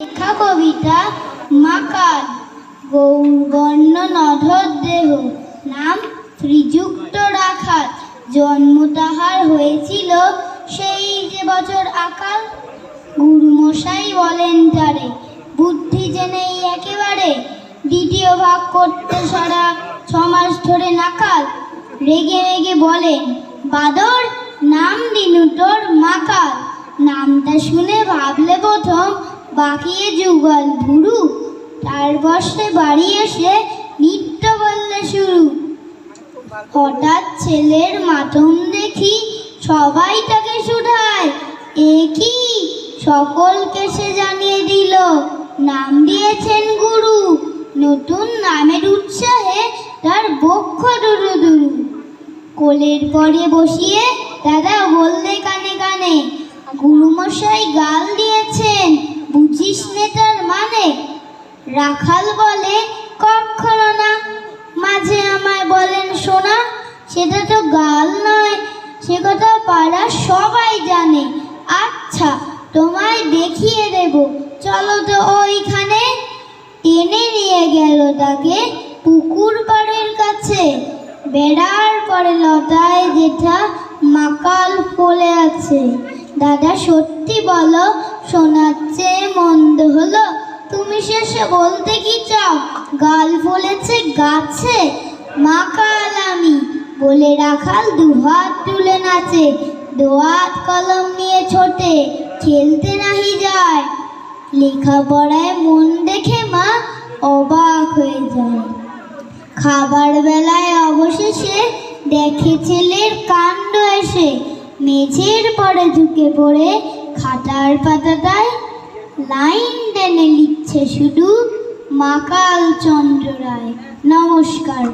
লেখা কবিতা মাকাল। গৌরবর্ণ নধর দেহ, নাম শ্রীযুক্ত রাখাল। জন্ম তাহার হয়েছিল সেই যে বছর আকাল। গুরুমশাই বলেন তারে, বুদ্ধি যে নেই একেবারে, দ্বিতীয় ভাগ করতে সরা 6 মাস ধরে নাকাল। রেগে রেগে বলেন, বাদর নাম দিনু তোর মাকাল। নামটা শুনে ভাবলে প্রথম বাকিয়ে যুগল ভুরু, তারপর সে বাড়ি এসে নৃত্য বললে শুরু। হঠাৎ ছেলের মাতম দেখি সবাই তাকে শুধায়, এ কি? সকলকে সে জানিয়ে দিল, নাম দিয়েছেন গুরু। নতুন নামের উৎসাহে তার বক্ষ দুরু দুরু। কোলের পরে বসিয়ে দাদা বললে কানে কানে, গুরুমশাই গাল দিয়েছেন, বুঝিস নে তার মানে। রাখাল বলে, কখনো না। মাঝে আমায় বলেন শোনা, সেটা তো গাল নয়, সে কথা পাড়ার সবাই জানে। আচ্ছা তোমায় দেখিয়ে দেব, চলো তো ওইখানে। টেনে নিয়ে গেল তাকে পুকুর পাড়ের কাছে। বেড়ার পরে লতায় যেটা মাকাল ফলে আছে। দাদা সত্যি বলো, শোনার চেয়ে মন্দ হলো? তুমি শেষে বলতে কি চাও, গাল ফলেছে গাছে? মাকাল আমি বলে রাখাল দুহাত তুলে নাচে। দোয়াত কলম নিয়ে ছোটে, খেলতে নাহি যায়। লেখাপড়ায় মন দেখে মা অবাক হয়ে যায়। খাবার বেলায় অবশেষে দেখে ছেলের কাণ্ড এসে। মেঝের পরে ঝুঁকে পড়ে খাতার পাতাটায় লাইন টেনে লিখছে শুধু মাকাল চন্দ্র রায়। নমস্কার।